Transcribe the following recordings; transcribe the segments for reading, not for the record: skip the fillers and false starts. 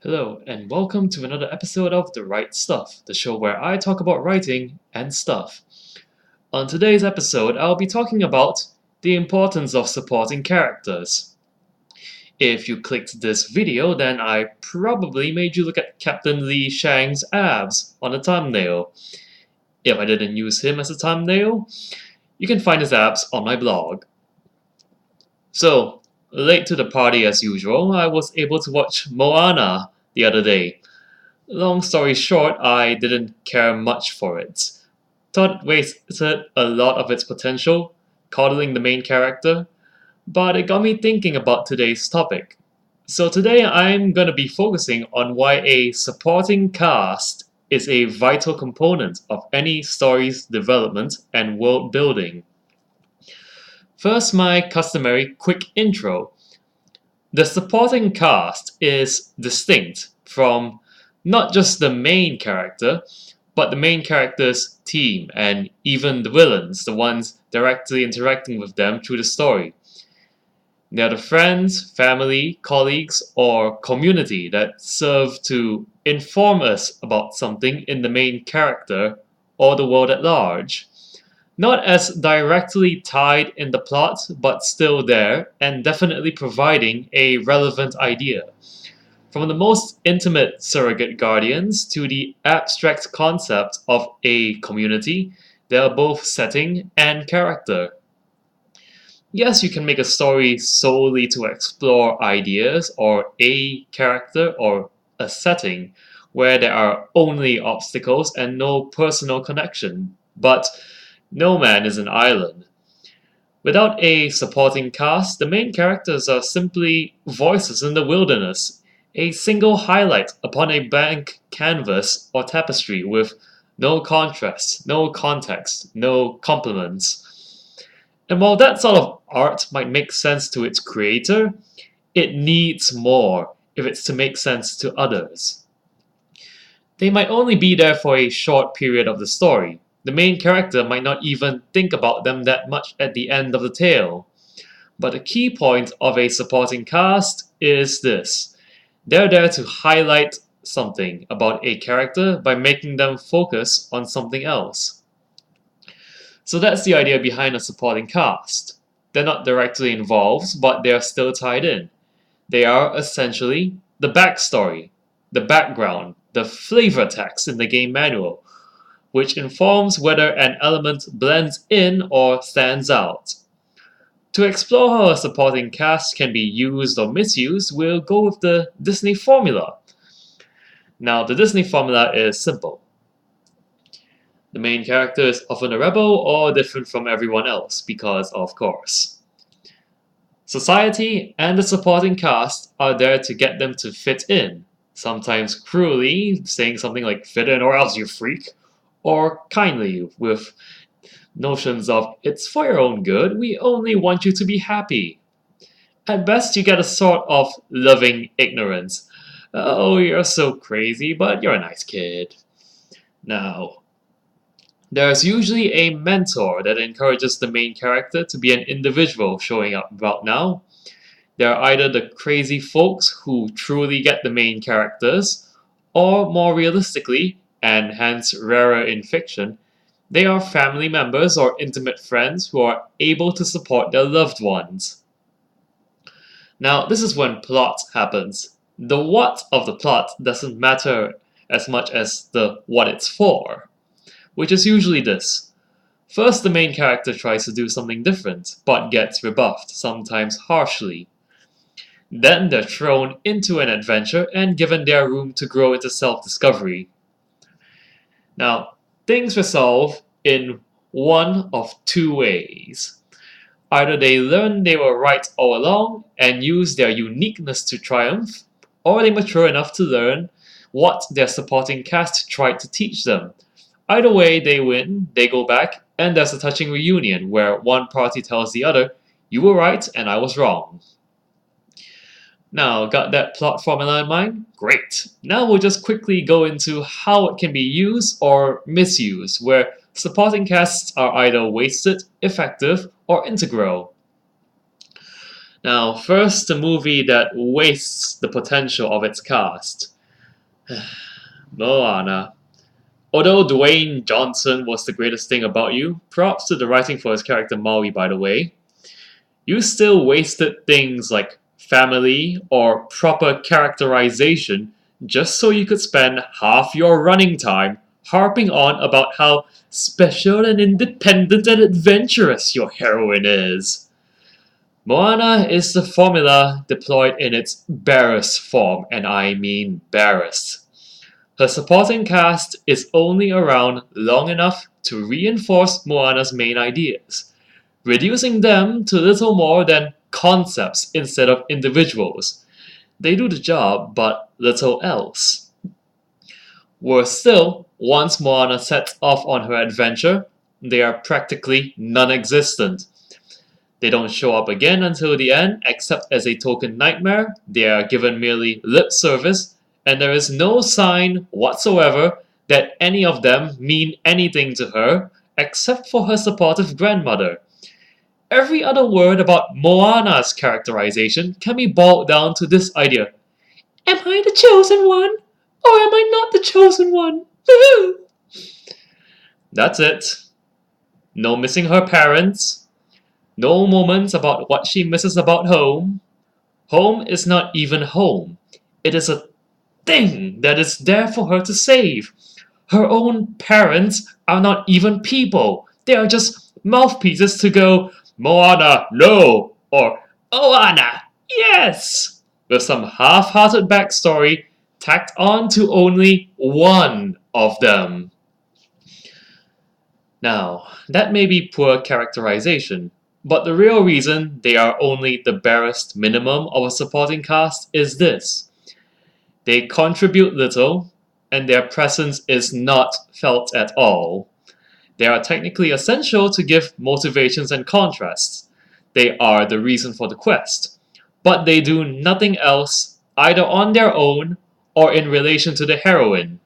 Hello, and welcome to another episode of The Right Stuff, the show where I talk about writing and stuff. On today's episode, I'll be talking about the importance of supporting characters. If you clicked this video, then I probably made you look at Captain Lee Shang's abs on the thumbnail. If I didn't use him as a thumbnail, you can find his abs on my blog. So, late to the party as usual, I was able to watch Moana the other day. Long story short, I didn't care much for it. Thought it wasted a lot of its potential, coddling the main character, but it got me thinking about today's topic. So today I'm going to be focusing on why a supporting cast is a vital component of any story's development and world building. First, my customary quick intro. The supporting cast is distinct from not just the main character, but the main character's team and even the villains, the ones directly interacting with them through the story. They are the friends, family, colleagues, or community that serve to inform us about something in the main character or the world at large. Not as directly tied in the plot, but still there and definitely providing a relevant idea. From the most intimate surrogate guardians to the abstract concept of a community, they are both setting and character. Yes, you can make a story solely to explore ideas or a character or a setting where there are only obstacles and no personal connection, but no man is an island. Without a supporting cast, the main characters are simply voices in the wilderness, a single highlight upon a blank canvas or tapestry with no contrast, no context, no complements. And while that sort of art might make sense to its creator, it needs more if it's to make sense to others. They might only be there for a short period of the story. The main character might not even think about them that much at the end of the tale. But the key point of a supporting cast is this: they're there to highlight something about a character by making them focus on something else. So that's the idea behind a supporting cast. They're not directly involved, but they are still tied in. They are essentially the backstory, the background, the flavor text in the game manual, which informs whether an element blends in or stands out. To explore how a supporting cast can be used or misused, we'll go with the Disney formula. Now, the Disney formula is simple. The main character is often a rebel or different from everyone else, because of course. Society and the supporting cast are there to get them to fit in, sometimes cruelly, saying something like "fit in or else, you freak," or kindly, with notions of "it's for your own good, we only want you to be happy." At best, you get a sort of loving ignorance. "Oh, you're so crazy, but you're a nice kid." Now, there's usually a mentor that encourages the main character to be an individual showing up about now. They're either the crazy folks who truly get the main characters, or more realistically, and hence rarer in fiction, they are family members or intimate friends who are able to support their loved ones. Now, this is when plot happens. The what of the plot doesn't matter as much as the what it's for, which is usually this. First, the main character tries to do something different, but gets rebuffed, sometimes harshly. Then they're thrown into an adventure and given their room to grow into self-discovery. Now, things resolve in one of two ways. Either they learn they were right all along and use their uniqueness to triumph, or they mature enough to learn what their supporting cast tried to teach them. Either way, they win, they go back, and there's a touching reunion where one party tells the other, "You were right and I was wrong." Now, got that plot formula in mind? Great! Now we'll just quickly go into how it can be used or misused, where supporting casts are either wasted, effective, or integral. Now, first, the movie that wastes the potential of its cast. Moana. Although Dwayne Johnson was the greatest thing about you, props to the writing for his character Maui, by the way, you still wasted things like family or proper characterization just so you could spend half your running time harping on about how special and independent and adventurous your heroine is. Moana is the formula deployed in its barest form, and I mean barest. Her supporting cast is only around long enough to reinforce Moana's main ideas, reducing them to little more than concepts instead of individuals. They do the job, but little else. Worse still, once Moana sets off on her adventure, they are practically non existent. They don't show up again until the end, except as a token nightmare. They are given merely lip service, and there is no sign whatsoever that any of them mean anything to her, except for her supportive grandmother. Every other word about Moana's characterization can be boiled down to this idea. Am I the chosen one? Or am I not the chosen one? That's it. No missing her parents. No moments about what she misses about home. Home is not even home. It is a thing that is there for her to save. Her own parents are not even people. They are just mouthpieces to go, Moana, no, or Oana, yes, with some half-hearted backstory tacked on to only one of them. Now, that may be poor characterization, but the real reason they are only the barest minimum of a supporting cast is this. They contribute little, and their presence is not felt at all. They are technically essential to give motivations and contrasts. They are the reason for the quest. But they do nothing else, either on their own or in relation to the heroine.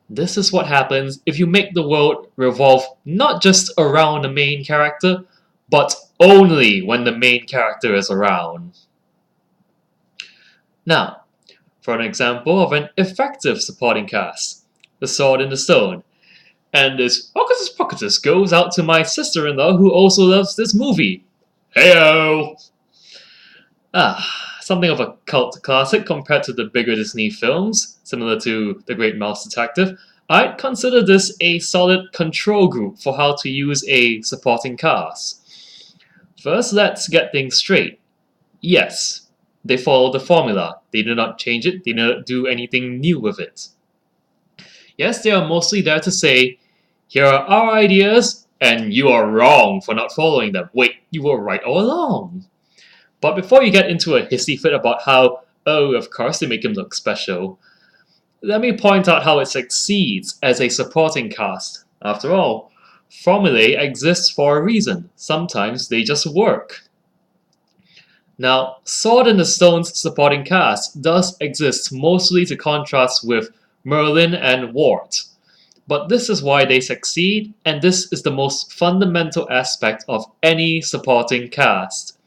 This is what happens if you make the world revolve not just around the main character, but only when the main character is around. Now, for an example of an effective supporting cast, The Sword in the Stone. And this Pocketus Pocketus goes out to my sister-in-law who also loves this movie. Heyo! Something of a cult classic compared to the bigger Disney films, similar to The Great Mouse Detective. I'd consider this a solid control group for how to use a supporting cast. First, let's get things straight. Yes, they follow the formula. They do not change it, they do not do anything new with it. Yes, they are mostly there to say, here are our ideas, and you are wrong for not following them. Wait, you were right all along. But before you get into a hissy fit about how, oh, of course they make him look special, let me point out how it succeeds as a supporting cast. After all, formulae exists for a reason. Sometimes they just work. Now, Sword in the Stone's supporting cast does exist mostly to contrast with Merlin and Wart. But this is why they succeed, and this is the most fundamental aspect of any supporting cast.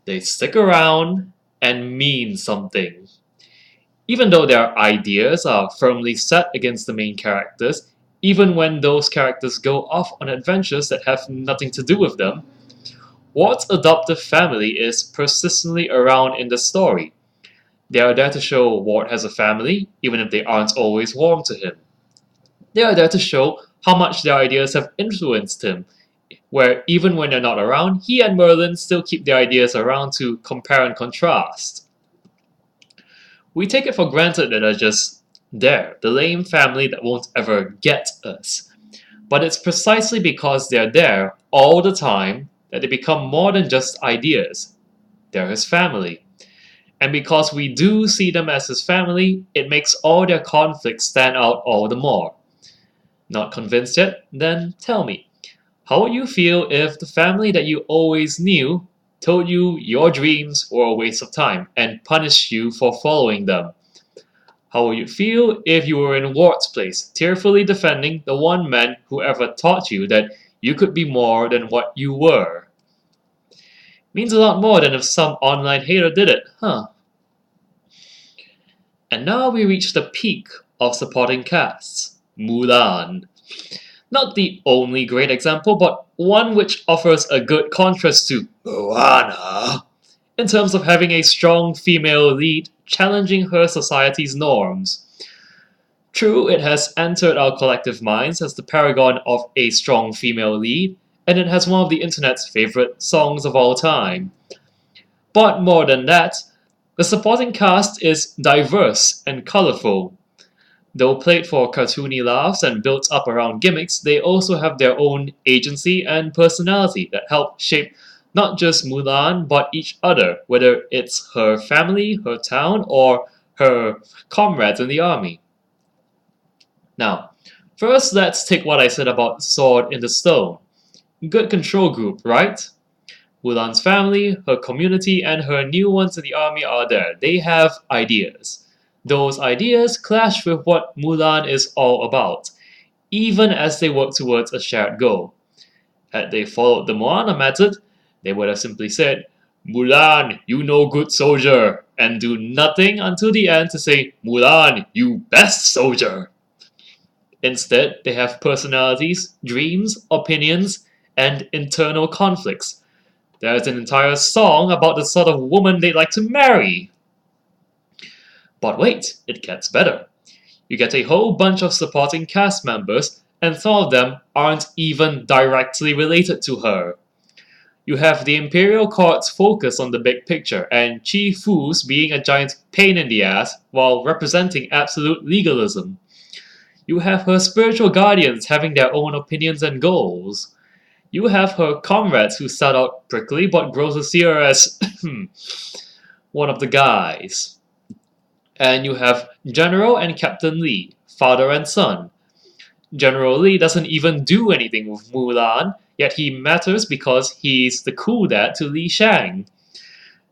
They stick around and mean something. Even though their ideas are firmly set against the main characters, even when those characters go off on adventures that have nothing to do with them, Wart's adoptive family is persistently around in the story. They are there to show Wart has a family, even if they aren't always warm to him. They are there to show how much their ideas have influenced him, where even when they're not around, he and Merlin still keep their ideas around to compare and contrast. We take it for granted that they're just there, the lame family that won't ever get us. But it's precisely because they're there all the time that they become more than just ideas. They're his family. And because we do see them as his family, it makes all their conflicts stand out all the more. Not convinced yet? Then tell me, how would you feel if the family that you always knew told you your dreams were a waste of time and punished you for following them? How would you feel if you were in Wart's place, tearfully defending the one man who ever taught you that you could be more than what you were? Means a lot more than if some online hater did it, huh? And now we reach the peak of supporting casts, Mulan. Not the only great example, but one which offers a good contrast to Moana in terms of having a strong female lead challenging her society's norms. True, it has entered our collective minds as the paragon of a strong female lead, and it has one of the internet's favorite songs of all time. But more than that, the supporting cast is diverse and colorful. Though played for cartoony laughs and built up around gimmicks, they also have their own agency and personality that help shape not just Mulan, but each other, whether it's her family, her town, or her comrades in the army. Now, first let's take what I said about Sword in the Stone. Good control group, right? Mulan's family, her community, and her new ones in the army are there. They have ideas. Those ideas clash with what Mulan is all about, even as they work towards a shared goal. Had they followed the Moana method, they would have simply said, Mulan, you no good soldier, and do nothing until the end to say, Mulan, you best soldier. Instead, they have personalities, dreams, opinions, and internal conflicts. There's an entire song about the sort of woman they'd like to marry. But wait, it gets better. You get a whole bunch of supporting cast members, and some of them aren't even directly related to her. You have the Imperial Court's focus on the big picture, and Chi Fu's being a giant pain in the ass while representing absolute legalism. You have her spiritual guardians having their own opinions and goals. You have her comrades who start out prickly but grow to see her as one of the guys. And you have General and Captain Lee, father and son. General Lee doesn't even do anything with Mulan, yet he matters because he's the cool dad to Li Shang.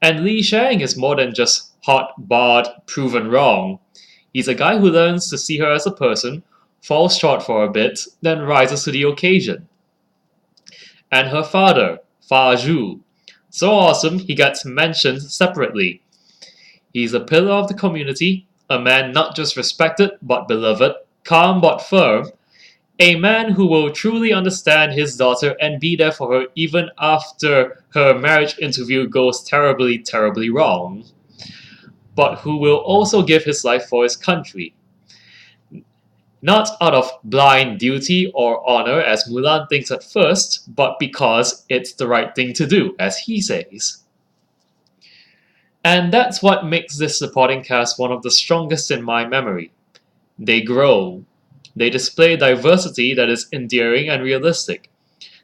And Li Shang is more than just hot, barred, proven wrong. He's a guy who learns to see her as a person, falls short for a bit, then rises to the occasion. And her father, Fa Zhu. So awesome, he gets mentioned separately. He's a pillar of the community, a man not just respected but beloved, calm but firm, a man who will truly understand his daughter and be there for her even after her marriage interview goes terribly, terribly wrong, but who will also give his life for his country. Not out of blind duty or honor as Mulan thinks at first, but because it's the right thing to do, as he says. And that's what makes this supporting cast one of the strongest in my memory. They grow. They display diversity that is endearing and realistic.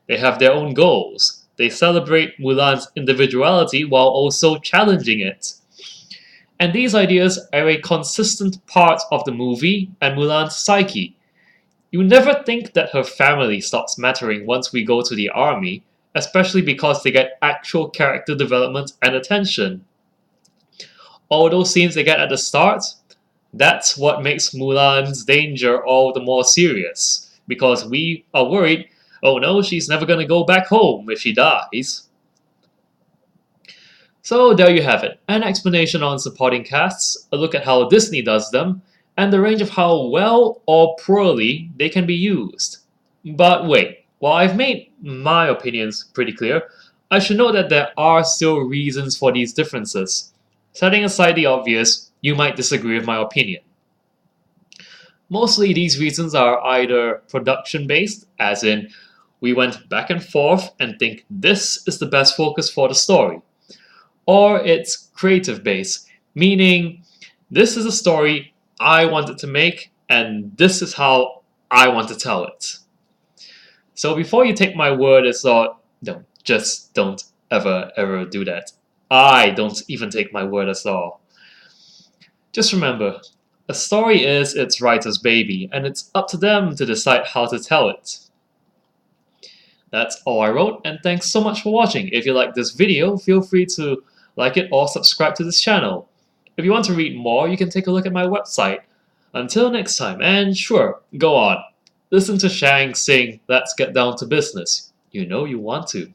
They have their own goals. They celebrate Mulan's individuality while also challenging it. And these ideas are a consistent part of the movie and Mulan's psyche. You never think that her family stops mattering once we go to the army, especially because they get actual character development and attention. All those scenes they get at the start, that's what makes Mulan's danger all the more serious, because we are worried, oh no, she's never gonna go back home if she dies. So there you have it, an explanation on supporting casts, a look at how Disney does them, and the range of how well or poorly they can be used. But wait, while I've made my opinions pretty clear, I should note that there are still reasons for these differences. Setting aside the obvious, you might disagree with my opinion. Mostly these reasons are either production based, as in, we went back and forth and think this is the best focus for the story, or it's creative based, meaning this is a story I wanted to make and this is how I want to tell it. So before you take my word as thought, no, just don't ever do that. I don't even take my word as all. Just remember, a story is its writer's baby, and it's up to them to decide how to tell it. That's all I wrote, and thanks so much for watching. If you like this video, feel free to like it or subscribe to this channel. If you want to read more, you can take a look at my website. Until next time, and sure, go on. Listen to Shang sing Let's Get Down to Business. You know you want to.